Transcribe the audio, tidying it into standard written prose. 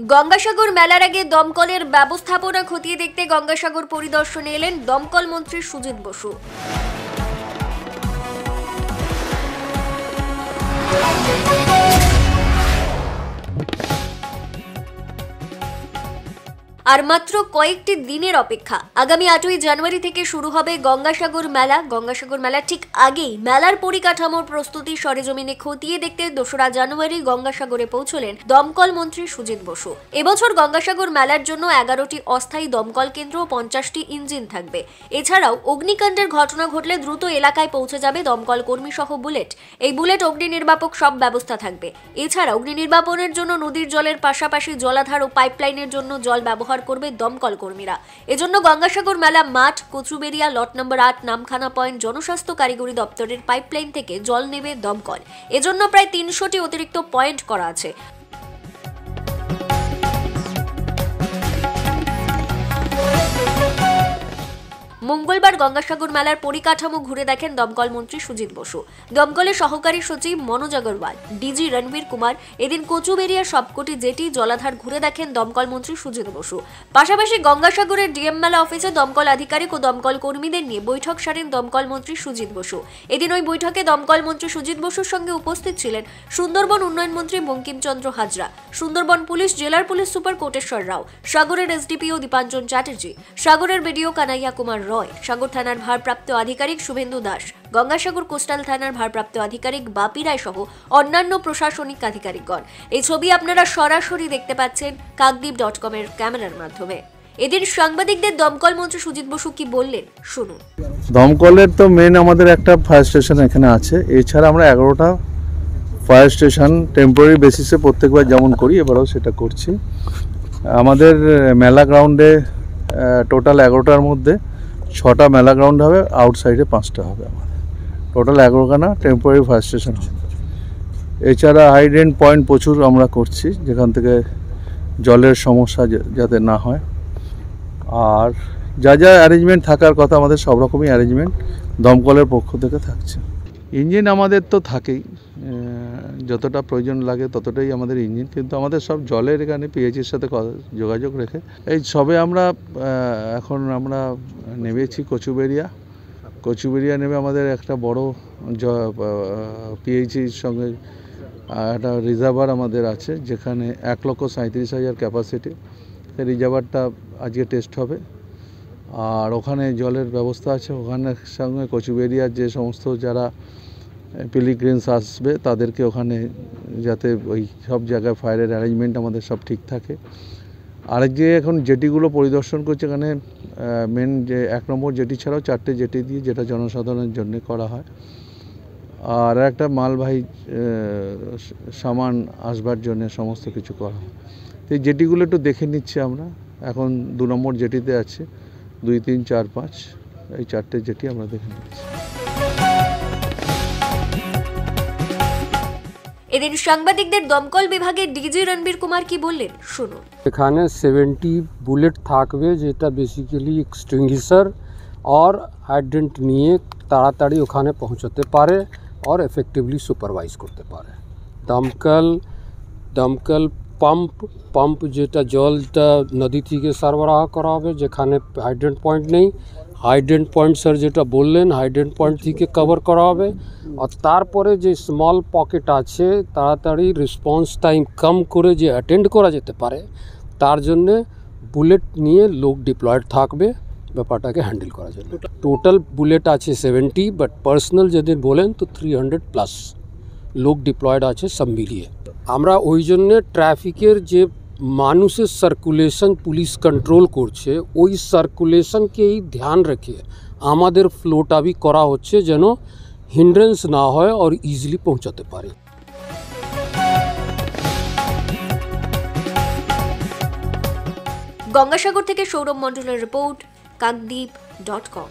গঙ্গাসাগর মেলার আগে দমকলের ব্যবস্থাপনা খতিয়ে দেখতে গঙ্গাসাগর পরিদর্শনে এলেন দমকল মন্ত্রী সুজিত বসু। আর মাত্র কয়েকটি দিনের অপেক্ষা, আগামী 8ই জানুয়ারি থেকে শুরু হবে গঙ্গাসাগর মেলা। গঙ্গাসাগর মেলা ঠিক আগেই মেলার পরিকাঠামোর প্রস্তুতি সরেজমিনে খতিয়ে দেখতে 2রা জানুয়ারি গঙ্গাসাগরে পৌঁছলেন দমকল মন্ত্রী সুজিত বসু। এবছর গঙ্গাসাগর মেলার জন্য 11টি অস্থায়ী দমকল কেন্দ্র ও 50টি ইঞ্জিন থাকবে। এছাড়াও অগ্নিকাণ্ডের ঘটনা ঘটলে দ্রুত এলাকায় পৌঁছে যাবে দমকল কর্মী সহ বুলেট। এই বুলেট অগ্নি নির্বাপক সব ব্যবস্থা থাকবে। এছাড়া অগ্নি নির্বাপনের জন্য নদীর জলের পাশাপাশি জলাধার ও পাইপলাইনের জন্য জল ব্যবহার করবে দমকল কর্মীরা। এজন্য গঙ্গাসাগর মেলা মাঠ, কচুবেড়িয়া, লট নম্বর 8 নামখানা পয়েন্ট জনস্বাস্থ্য কারিগরি দপ্তরের পাইপলাইন থেকে জল নেবে দমকল। এজন্য প্রায় 300টি অতিরিক্ত পয়েন্ট করা আছে। মঙ্গলবার গঙ্গাসাগর মেলার পরিকাঠামো ঘুরে দেখেন দমকল মন্ত্রী সুজিত বসু। দমকলের সহকারী সচিব মনোজ আগরওয়াল, ডিজি রণবীর কুমার এদিন কচুবেড়িয়া সবকটি জেটি জলাধার ঘুরে দেখেন দমকল মন্ত্রী সুজিত বসু। পাশাপাশি গঙ্গাসাগরের ডিএম মেলা অফিসে দমকল আধিকারিক ও দমকল কর্মীদের নিয়ে বৈঠক সারেন দমকল মন্ত্রী সুজিত বসু। এদিন ওই বৈঠকে দমকল মন্ত্রী সুজিত বসুর সঙ্গে উপস্থিত ছিলেন সুন্দরবন উন্নয়ন মন্ত্রী বঙ্কিমচন্দ্র হাজরা, সুন্দরবন পুলিশ জেলার পুলিশ সুপার কোটেশ্বর রাও, সাগরের এসডিপিও দীপাঞ্জন চ্যাটার্জি, সাগরের বিডিও কানাইয়া কুমার রয়, সাগর থানার ভারপ্রাপ্ত আধিকারিক শুভেন্দু দাস, গঙ্গাসাগর কোস্টাল থানার ভারপ্রাপ্ত আধিকারিক বাপি রায় সহ অন্যান্য প্রশাসনিক আধিকারিকগণ। এই ছবি আপনারা সরাসরি দেখতে পাচ্ছেন কাকদ্বীপ.com এর ক্যামেরার মাধ্যমে। এদিন সাংবাদিকদের দমকল মন্ত্রী সুজিত বসু কি বললেন শুনুন। দমকলের তো মেন আমাদের একটা ফায়ার স্টেশন এখানে আছে। এছাড়া আমরা 11টা ফায়ার স্টেশন টেম্পোরারি বেসিসে প্রত্যেকবার যেমন করি এবারেও সেটা করছি। আমাদের মেলা গ্রাউন্ডে টোটাল 11টার মধ্যে 6টা মেলা গ্রাউন্ড হবে, আউটসাইডে 5টা হবে। আমাদের টোটাল 11খানা টেম্পোরারি ফায়ার স্টেশন হবে। এছাড়া হাইড্রেন্ট পয়েন্ট প্রচুর আমরা করছি, যেখান থেকে জলের সমস্যা যাতে না হয়। আর যা যা অ্যারেঞ্জমেন্ট থাকার কথা আমাদের সব রকমই অ্যারেঞ্জমেন্ট দমকলের পক্ষ থেকে থাকছে। ইঞ্জিন আমাদের তো থাকেই, যতটা প্রয়োজন লাগে ততটাই আমাদের ইঞ্জিন, কিন্তু আমাদের সব জলের এখানে পিএইচির সাথে যোগাযোগ রেখে এই সবে আমরা এখন নেমেছি কচুবেড়িয়া নেমে আমাদের একটা বড় পিএইচির সঙ্গে একটা রিজার্ভার আমাদের আছে, যেখানে 1,37,000 ক্যাপাসিটি। সেই রিজার্ভারটা আজকে টেস্ট হবে। আর ওখানে জলের ব্যবস্থা আছে। ওখানে সঙ্গে কচুবেড়িয়ার যে সমস্ত যারা পিলিগ্রিমস আসবে তাদেরকে ওখানে যাতে ওই সব জায়গায় ফায়ারের অ্যারেঞ্জমেন্ট আমাদের সব ঠিক থাকে। আরেক যে এখন জেটিগুলো পরিদর্শন করছে, এখানে মেন যে 1 নম্বর জেটি ছাড়াও 4টে জেটি দিয়ে যেটা জনসাধারণের জন্য করা হয়। আর একটা মালবাহী সামান আসবার জন্য সমস্ত কিছু করা হয়। এই জেটিগুলো একটু দেখে নিচ্ছি আমরা। এখন 2 নম্বর জেটিতে আছে, 2, 3, 4, 5 এই 4টে জেটি আমরা দেখে নিচ্ছি। এদিন সাংবাদিকদের দমকল বিভাগের ডিজি রণবীর কুমার কি বললেন শুনুন। এখানে 70 বুলেট থাকবে, যেটা বেসিক্যালি এক্সটিংগুইশার আর হাইড্রেন্ট নিয়ে তাড়াতাড়ি ওখানে পৌঁছতে পারে আর এফেক্টিভলি সুপারভাইজ করতে পারে। দমকল পাম্প যেটা জলটা নদী থেকে সরবরাহ করা হবে, যেখানে হাইড্রেন্ট পয়েন্ট নেই, হাইড্রেন্ট পয়েন্ট স্যার যেটা বললেন হাইড্রেন্ট পয়েন্ট থেকে কভার করা হবে। আর তারপরে যে স্মল পকেট আছে, তাড়াতাড়ি রেসপন্স টাইম কম করে যে অ্যাটেন্ড করা যেতে পারে, তার জন্যে বুলেট নিয়ে লোক ডিপ্লয়েড থাকবে ব্যাপারটাকে হ্যান্ডেল করার জন্য। টোটাল বুলেট আছে 70, বাট পার্সোনাল যদি বলেন তো 300+ লোক ডিপ্লয়েড আছে সব মিলিয়ে। আমরা ওই জন্যে ট্রাফিকের যে মানুষের সার্কুলেশন পুলিশ কন্ট্রোল করছে, ওই সার্কুলেশনকেই ধ্যান রেখে আমাদের ফ্লোটা भी করা হচ্ছে, যেন হিন্ড্রেন্স না হয় আর ইজিলি পৌঁছাতে পারে। গঙ্গাসাগর থেকে সৌরভ মণ্ডলের রিপোর্ট, কাকদ্বীপ.com।